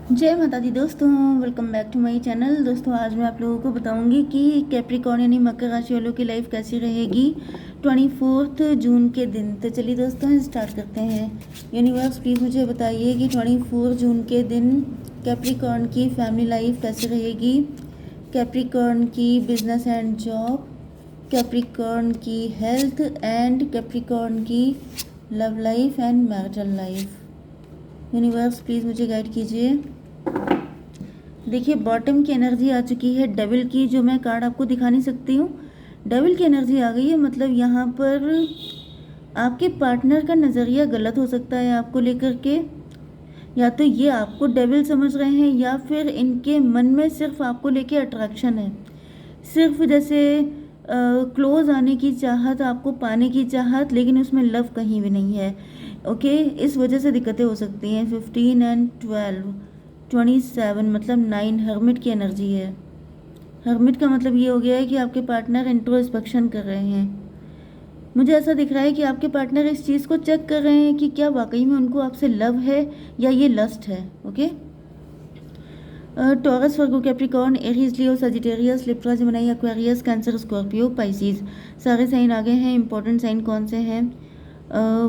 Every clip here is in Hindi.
जय माता दी दोस्तों, welcome back to my channel. दोस्तों आज मैं आप लोगों को बताऊंगी कि कैप्रिकॉर्न यानी मकर राशि वालों की लाइफ कैसी रहेगी 24 जून के दिन। तो चलिए दोस्तों स्टार्ट करते हैं। यूनिवर्स प्लीज़ मुझे बताइए कि 24 जून के दिन कैप्रिकॉर्न की फैमिली लाइफ कैसी रहेगी, कैप्रिकॉर्न की बिजनेस एंड जॉब, कैप्रिकॉर्न की हेल्थ एंड कैप्रिकॉर्न की love life and marital life. Universe please मुझे गाइड कीजिए। देखिए बॉटम की एनर्जी आ चुकी है डेविल की, जो मैं कार्ड आपको दिखा नहीं सकती हूँ। डेविल की एनर्जी आ गई है, मतलब यहाँ पर आपके पार्टनर का नज़रिया गलत हो सकता है आपको लेकर के। या तो ये आपको डेविल समझ रहे हैं या फिर इनके मन में सिर्फ आपको लेके अट्रैक्शन है, सिर्फ जैसे क्लोज आने की चाहत, आपको पाने की चाहत, लेकिन उसमें लव कहीं भी नहीं है। ओके, इस वजह से दिक्कतें हो सकती हैं। 15 एंड 12 27 मतलब 9 हर्मिट की एनर्जी है। हर्मिट का मतलब ये हो गया है कि आपके पार्टनर इंट्रोस्पेक्शन कर रहे हैं। मुझे ऐसा दिख रहा है कि आपके पार्टनर इस चीज़ को चेक कर रहे हैं कि क्या वाकई में उनको आपसे लव है या ये लस्ट है। Okay, Taurus, Virgo, Capricorn, Aries, Leo, Sagittarius, Libra, Gemini, Aquarius, Cancer, Scorpio, Pisces, सारे साइन आ गए हैं। इंपॉर्टेंट साइन कौन से हैं?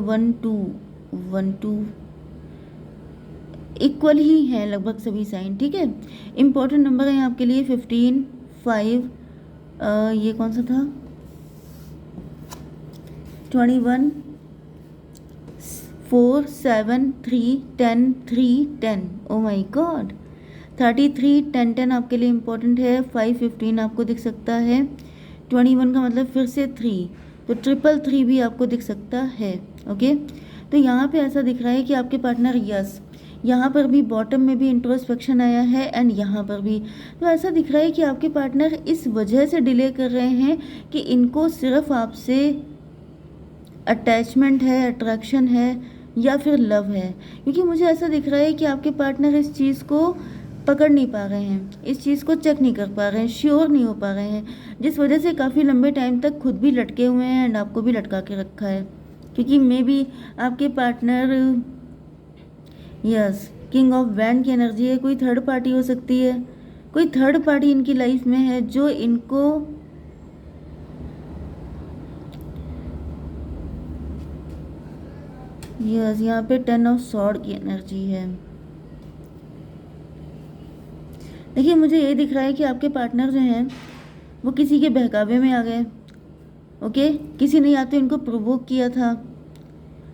1 2 इक्वल ही हैं लगभग सभी साइन, ठीक है। इंपॉर्टेंट नंबर है आपके लिए 15, 5, ये कौन सा था, 21, 4, 7, 3, 10, 3, 10। ओ माई गॉड, 33, 10, 10 आपके लिए इंपॉर्टेंट है। 5, 15 आपको दिख सकता है। 21 का मतलब फिर से 3, तो 333 भी आपको दिख सकता है। ओके, तो यहाँ पे ऐसा दिख रहा है कि आपके पार्टनर, यस, यहाँ पर भी बॉटम में भी इंट्रोस्पेक्शन आया है एंड यहाँ पर भी। तो ऐसा दिख रहा है कि आपके पार्टनर इस वजह से डिले कर रहे हैं कि इनको सिर्फ आपसे अटैचमेंट है, अट्रैक्शन है या फिर लव है। क्योंकि मुझे ऐसा दिख रहा है कि आपके पार्टनर इस चीज़ को पकड़ नहीं पा रहे हैं, इस चीज़ को चेक नहीं कर पा रहे हैं, श्योर नहीं हो पा रहे हैं, जिस वजह से काफ़ी लंबे टाइम तक खुद भी लटके हुए हैं एंड आपको भी लटका के रखा है। क्योंकि मे बी आपके partner, yes, king of wand की एनर्जी है। कोई थर्ड पार्टी हो सकती है, कोई थर्ड पार्टी इनकी लाइफ में है जो इनको यस, यहाँ पे 10 ऑफ सॉर्ड की एनर्जी है। देखिए मुझे ये दिख रहा है कि आपके पार्टनर जो हैं वो किसी के बहकावे में आ गए। ओके, किसी ने या तो इनको प्रोवोक किया था,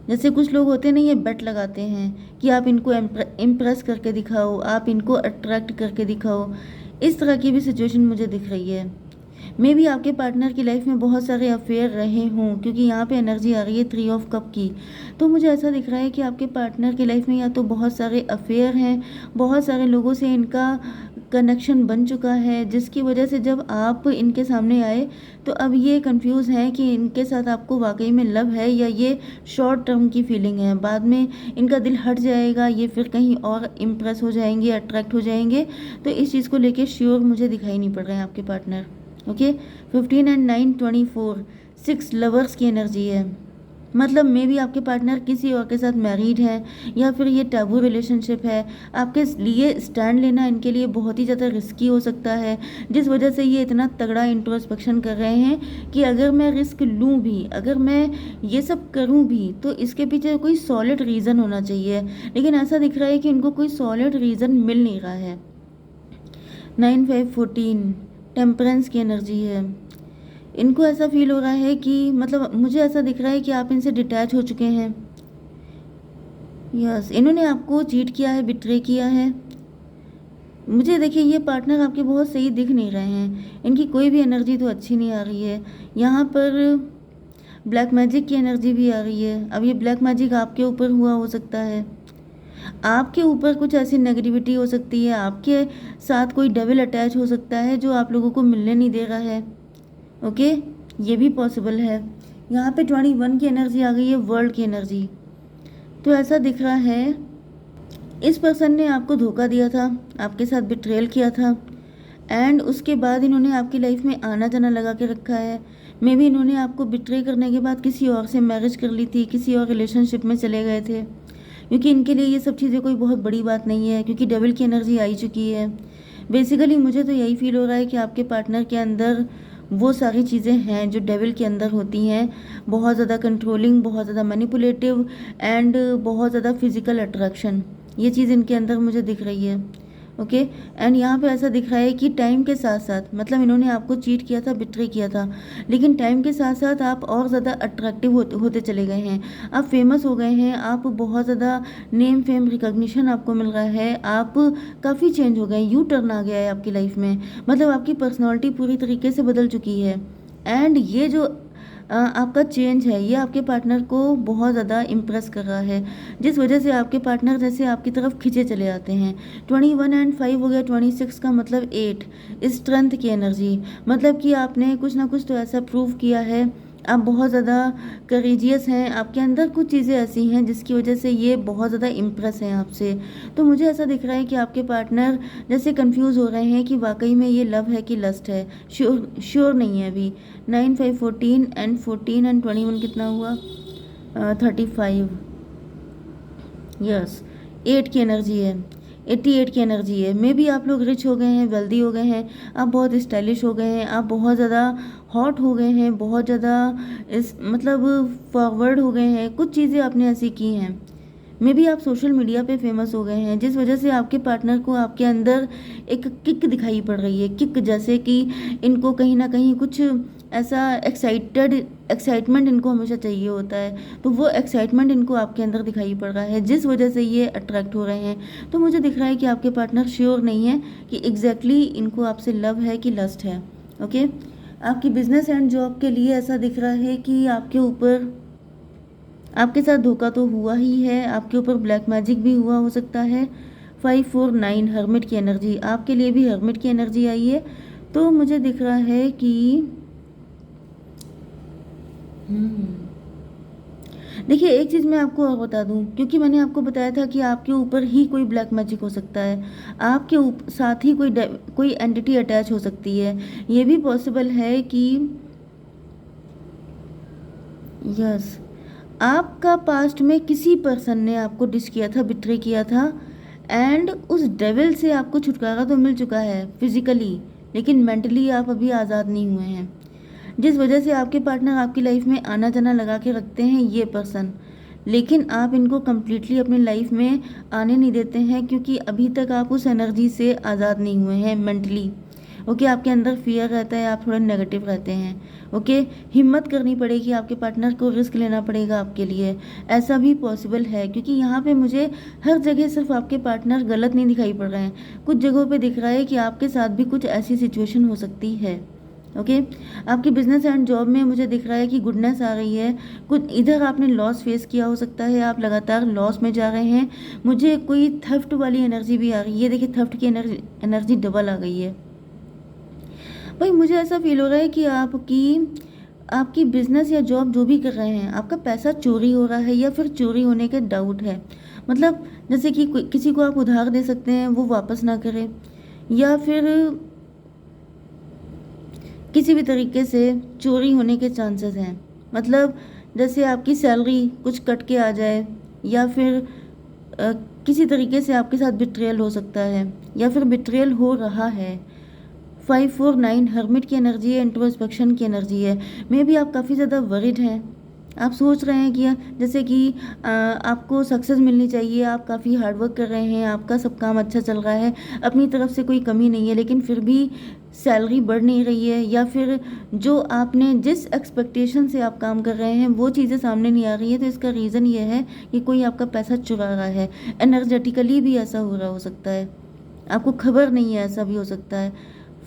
जैसे कुछ लोग होते नहीं, ये बेट लगाते हैं कि आप इनको इम्प्रेस करके दिखाओ, आप इनको अट्रैक्ट करके दिखाओ। इस तरह की भी सिचुएशन मुझे दिख रही है। मे भी आपके पार्टनर की लाइफ में बहुत सारे अफेयर रहे हों, क्योंकि यहाँ पे एनर्जी आ रही है 3 ऑफ कप की। तो मुझे ऐसा दिख रहा है कि आपके पार्टनर की लाइफ में या तो बहुत सारे अफेयर हैं, बहुत सारे लोगों से इनका कनेक्शन बन चुका है, जिसकी वजह से जब आप इनके सामने आए तो अब ये कंफ्यूज हैं कि इनके साथ आपको वाकई में लव है या ये शॉर्ट टर्म की फीलिंग है। बाद में इनका दिल हट जाएगा, ये फिर कहीं और इम्प्रेस हो जाएंगे, अट्रैक्ट हो जाएंगे। तो इस चीज़ को लेके श्योर मुझे दिखाई नहीं पड़ रहे हैं आपके पार्टनर। ओके, 15 एंड 9 24, 6 लवर्स की एनर्जी है। मतलब मे भी आपके पार्टनर किसी और के साथ मैरिड है या फिर ये टैबू रिलेशनशिप है। आपके लिए स्टैंड लेना इनके लिए बहुत ही ज़्यादा रिस्की हो सकता है, जिस वजह से ये इतना तगड़ा इंट्रोस्पेक्शन कर रहे हैं कि अगर मैं रिस्क लूँ भी, अगर मैं ये सब करूँ भी, तो इसके पीछे कोई सॉलिड रीज़न होना चाहिए। लेकिन ऐसा दिख रहा है कि इनको कोई सॉलिड रीज़न मिल नहीं रहा है। 9 5 14 टेम्परेंस की एनर्जी है। इनको ऐसा फील हो रहा है कि, मतलब मुझे ऐसा दिख रहा है कि आप इनसे डिटैच हो चुके हैं। यस, इन्होंने आपको चीट किया है, बिट्रे किया है। मुझे देखिए ये पार्टनर आपके बहुत सही दिख नहीं रहे हैं, इनकी कोई भी एनर्जी तो अच्छी नहीं आ रही है। यहाँ पर ब्लैक मैजिक की एनर्जी भी आ रही है। अब ये ब्लैक मैजिक आपके ऊपर हुआ हो सकता है, आपके ऊपर कुछ ऐसी नेगेटिविटी हो सकती है, आपके साथ कोई डेविल अटैच हो सकता है जो आप लोगों को मिलने नहीं दे रहा है। ओके, ये भी पॉसिबल है। यहाँ पे 21 की एनर्जी आ गई है, वर्ल्ड की एनर्जी। तो ऐसा दिख रहा है इस पर्सन ने आपको धोखा दिया था, आपके साथ बिट्रेल किया था एंड उसके बाद इन्होंने आपकी लाइफ में आना जाना लगा के रखा है। मे बी इन्होंने आपको बिट्रे करने के बाद किसी और से मैरिज कर ली थी, किसी और रिलेशनशिप में चले गए थे। क्योंकि इनके लिए ये सब चीज़ें कोई बहुत बड़ी बात नहीं है, क्योंकि डेविल की एनर्जी आई चुकी है। बेसिकली मुझे तो यही फील हो रहा है कि आपके पार्टनर के अंदर वो सारी चीज़ें हैं जो डेविल के अंदर होती हैं। बहुत ज़्यादा कंट्रोलिंग, बहुत ज़्यादा मैनिपुलेटिव एंड बहुत ज़्यादा फिजिकल अट्रैक्शन, ये चीज़ इनके अंदर मुझे दिख रही है। ओके। एंड यहाँ पे ऐसा दिख रहा है कि टाइम के साथ साथ, मतलब इन्होंने आपको चीट किया था, बिट्रे किया था, लेकिन टाइम के साथ साथ आप और ज़्यादा अट्रैक्टिव होते चले गए हैं। आप फेमस हो गए हैं, आप बहुत ज़्यादा नेम फेम रिकॉग्निशन आपको मिल रहा है, आप काफ़ी चेंज हो गए, यू टर्न आ गया है आपकी लाइफ में। मतलब आपकी पर्सनैलिटी पूरी तरीके से बदल चुकी है। एंड ये जो आपका चेंज है, ये आपके पार्टनर को बहुत ज़्यादा इम्प्रेस कर रहा है, जिस वजह से आपके पार्टनर जैसे आपकी तरफ खींचे चले आते हैं। 21 एंड 5 हो गया, 26 का मतलब 8, स्ट्रेंथ की एनर्जी, मतलब कि आपने कुछ ना कुछ तो ऐसा प्रूव किया है, आप बहुत ज़्यादा करेजियस हैं, आपके अंदर कुछ चीज़ें ऐसी हैं जिसकी वजह से ये बहुत ज़्यादा इम्प्रेस हैं आपसे। तो मुझे ऐसा दिख रहा है कि आपके पार्टनर जैसे कंफ्यूज हो रहे हैं कि वाकई में ये लव है कि लस्ट है, श्योर नहीं है अभी। 9 5 14 एंड 14 एंड 21 कितना हुआ, 35, यस 8 की एनर्जी है, 88 की एनर्जी है। मे बी आप लोग रिच हो गए हैं, वेल्दी हो गए हैं, आप बहुत स्टाइलिश हो गए हैं, आप बहुत ज़्यादा हॉट हो गए हैं, बहुत ज़्यादा इस मतलब फॉरवर्ड हो गए हैं, कुछ चीज़ें आपने ऐसी की हैं। मे बी आप सोशल मीडिया पे फेमस हो गए हैं, जिस वजह से आपके पार्टनर को आपके अंदर एक किक दिखाई पड़ रही है, किक, जैसे कि इनको कहीं ना कहीं कुछ ऐसा एक्साइटमेंट इनको हमेशा चाहिए होता है, तो वो एक्साइटमेंट इनको आपके अंदर दिखाई पड़ रहा है, जिस वजह से ये अट्रैक्ट हो रहे हैं। तो मुझे दिख रहा है कि आपके पार्टनर श्योर नहीं है कि एग्जैक्टली इनको आपसे लव है कि लस्ट है। ओके। आपकी बिजनेस एंड जॉब के लिए ऐसा दिख रहा है कि आपके ऊपर, आपके साथ धोखा तो हुआ ही है, आपके ऊपर ब्लैक मैजिक भी हुआ हो सकता है। 5 4 9 हर्मिट की एनर्जी, आपके लिए भी हर्मिट की एनर्जी आई है। तो मुझे दिख रहा है कि देखिए, एक चीज़ मैं आपको और बता दूं, क्योंकि मैंने आपको बताया था कि आपके ऊपर ही कोई ब्लैक मैजिक हो सकता है, आपके साथ ही कोई एंटिटी अटैच हो सकती है। ये भी पॉसिबल है कि यस, आपका पास्ट में किसी पर्सन ने आपको डिस किया था, बिट्रे किया था, एंड उस डेविल से आपको छुटकारा तो मिल चुका है फिजिकली, लेकिन मेंटली आप अभी आज़ाद नहीं हुए हैं, जिस वजह से आपके पार्टनर आपकी लाइफ में आना जाना लगा के रखते हैं ये पर्सन, लेकिन आप इनको कम्प्लीटली अपनी लाइफ में आने नहीं देते हैं, क्योंकि अभी तक आप उस एनर्जी से आज़ाद नहीं हुए हैं मेंटली। ओके। आपके अंदर फियर रहता है, आप थोड़े नेगेटिव रहते हैं। ओके। हिम्मत करनी पड़ेगी, आपके पार्टनर को रिस्क लेना पड़ेगा आपके लिए, ऐसा भी पॉसिबल है, क्योंकि यहाँ पे मुझे हर जगह सिर्फ आपके पार्टनर गलत नहीं दिखाई पड़ रहे हैं, कुछ जगहों पे दिख रहा है कि आपके साथ भी कुछ ऐसी सिचुएशन हो सकती है। ओके। आपकी बिजनेस एंड जॉब में मुझे दिख रहा है कि गुडनेस आ रही है, कुछ इधर आपने लॉस फेस किया हो सकता है, आप लगातार लॉस में जा रहे हैं। मुझे कोई थेफ्ट वाली एनर्जी भी आ रही है, देखिए थेफ्ट की एनर्जी डबल आ गई है। भाई मुझे ऐसा फील हो रहा है कि आपकी बिजनेस या जॉब जो भी कर रहे हैं, आपका पैसा चोरी हो रहा है या फिर चोरी होने के डाउट है। मतलब जैसे कि किसी को आप उधार दे सकते हैं, वो वापस ना करे, या फिर किसी भी तरीके से चोरी होने के चांसेस हैं। मतलब जैसे आपकी सैलरी कुछ कट के आ जाए, या फिर किसी तरीके से आपके साथ बिट्रेयल हो सकता है, या फिर बिट्रेयल हो रहा है। 5 4 9 हर्मिट की एनर्जी है, इंट्रोस्पेक्शन की एनर्जी है। मे बी आप काफ़ी ज़्यादा वरिड हैं, आप सोच रहे हैं कि जैसे कि आपको सक्सेस मिलनी चाहिए, आप काफ़ी हार्डवर्क कर रहे हैं, आपका सब काम अच्छा चल रहा है, अपनी तरफ से कोई कमी नहीं है, लेकिन फिर भी सैलरी बढ़ नहीं रही है, या फिर जो आपने जिस एक्सपेक्टेशन से आप काम कर रहे हैं वो चीज़ें सामने नहीं आ रही है। तो इसका रीज़न ये है कि कोई आपका पैसा चुरा रहा है। एनर्जेटिकली भी ऐसा हो रहा हो सकता है, आपको खबर नहीं है, ऐसा भी हो सकता है।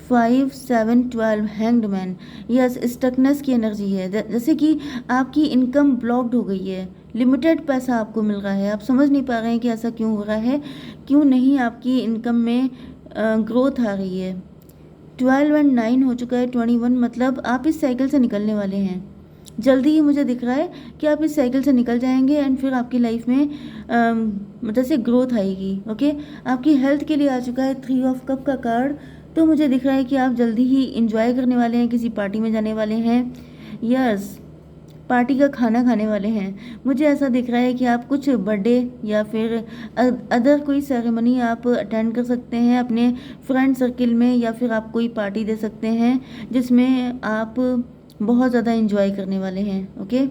5 7 12 हैंग्ड मैन, यस स्टकनेस की एनर्जी है, जैसे कि आपकी इनकम ब्लॉक्ड हो गई है, लिमिटेड पैसा आपको मिल रहा है, आप समझ नहीं पा रहे हैं कि ऐसा क्यों हो रहा है, क्यों नहीं आपकी इनकम में ग्रोथ आ रही है। 12 एंड 9 हो चुका है, 21, मतलब आप इस साइकिल से निकलने वाले हैं जल्दी ही। मुझे दिख रहा है कि आप इस साइकिल से निकल जाएंगे, एंड फिर आपकी लाइफ में जैसे ग्रोथ आएगी। ओके। आपकी हेल्थ के लिए आ चुका है 3 ऑफ कप का कार्ड। तो मुझे दिख रहा है कि आप जल्दी ही इंजॉय करने वाले हैं, किसी पार्टी में जाने वाले हैं। यस पार्टी का खाना खाने वाले हैं। मुझे ऐसा दिख रहा है कि आप कुछ बर्थडे या फिर अदर कोई सेरेमनी आप अटेंड कर सकते हैं अपने फ्रेंड सर्किल में, या फिर आप कोई पार्टी दे सकते हैं जिसमें आप बहुत ज़्यादा इंजॉय करने वाले हैं। ओके,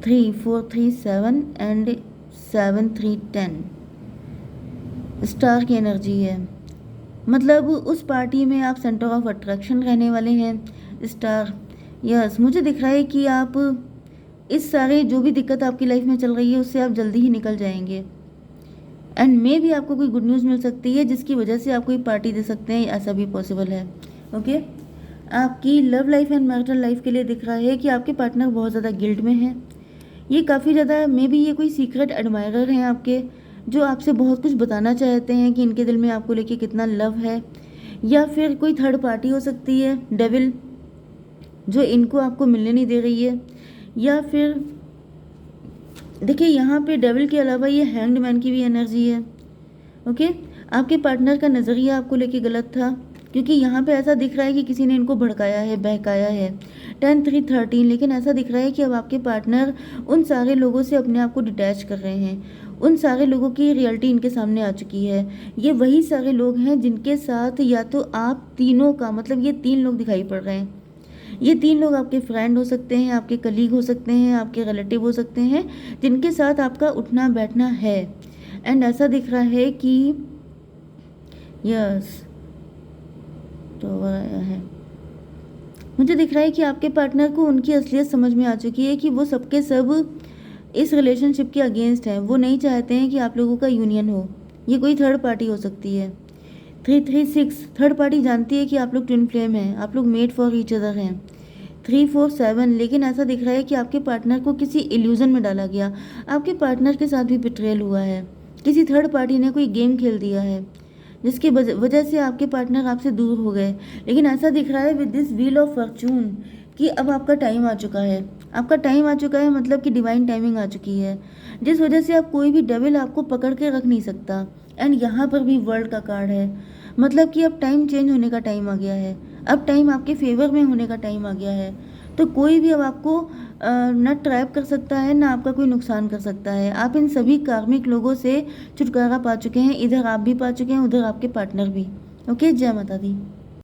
3 4 3 7 एंड 7 3 10 स्टार की एनर्जी है। मतलब उस पार्टी में आप सेंटर ऑफ अट्रैक्शन रहने वाले हैं। स्टार, यस, मुझे दिख रहा है कि आप इस सारे जो भी दिक्कत आपकी लाइफ में चल रही है उससे आप जल्दी ही निकल जाएंगे। एंड मे भी आपको कोई गुड न्यूज़ मिल सकती है जिसकी वजह से आप कोई पार्टी दे सकते हैं, ऐसा भी पॉसिबल है। ओके, आपकी love life and marital life के लिए दिख रहा है कि आपके पार्टनर बहुत ज़्यादा गिल्ट में है। ये काफ़ी ज़्यादा मे बी ये कोई सीक्रेट एडमायरर हैं आपके, जो आपसे बहुत कुछ बताना चाहते हैं कि इनके दिल में आपको लेके कितना लव है। या फिर कोई थर्ड पार्टी हो सकती है, डेविल, जो इनको आपको मिलने नहीं दे रही है। या फिर देखिए यहाँ पे डेविल के अलावा ये हैंग्ड मैन की भी एनर्जी है। ओके, आपके पार्टनर का नज़रिया आपको लेके गलत था, क्योंकि यहाँ पे ऐसा दिख रहा है कि किसी ने इनको भड़काया है, बहकाया है। 10 3 13, लेकिन ऐसा दिख रहा है कि अब आपके पार्टनर उन सारे लोगों से अपने आप को डिटैच कर रहे हैं। उन सारे लोगों की रियलिटी इनके सामने आ चुकी है। ये वही सारे लोग हैं जिनके साथ या तो आप तीनों का मतलब ये 3 लोग दिखाई पड़ रहे हैं। ये 3 लोग आपके फ्रेंड हो सकते हैं, आपके कलीग हो सकते हैं, आपके रिलेटिव हो सकते हैं, जिनके साथ आपका उठना बैठना है। एंड ऐसा दिख रहा है कि यस, तो आया है। मुझे दिख रहा है कि आपके पार्टनर को उनकी असलियत समझ में आ चुकी है कि वो सबके सब इस रिलेशनशिप के अगेंस्ट हैं। वो नहीं चाहते हैं कि आप लोगों का यूनियन हो। ये कोई थर्ड पार्टी हो सकती है। 3 3 6, थर्ड पार्टी जानती है कि आप लोग ट्विन फ्लेम हैं, आप लोग मेड फॉर ईच अदर हैं। 3 4 7, लेकिन ऐसा दिख रहा है कि आपके पार्टनर को किसी इल्यूजन में डाला गया। आपके पार्टनर के साथ भी बिट्रेयल हुआ है। किसी थर्ड पार्टी ने कोई गेम खेल दिया है जिसकी वजह से आपके पार्टनर आपसे दूर हो गए। लेकिन ऐसा दिख रहा है with this wheel of Fortune कि अब आपका टाइम आ चुका है। आपका टाइम आ चुका है मतलब कि डिवाइन टाइमिंग आ चुकी है, जिस वजह से अब कोई भी डेविल आपको पकड़ के रख नहीं सकता। एंड यहाँ पर भी वर्ल्ड का कार्ड है, मतलब कि अब टाइम चेंज होने का टाइम आ गया है। अब टाइम आपके फेवर में होने का टाइम आ गया है। तो कोई भी अब आपको न ट्रैप कर सकता है, ना आपका कोई नुकसान कर सकता है। आप इन सभी कार्मिक लोगों से छुटकारा पा चुके हैं। इधर आप भी पा चुके हैं, उधर आपके पार्टनर भी। ओके, जय माता दी।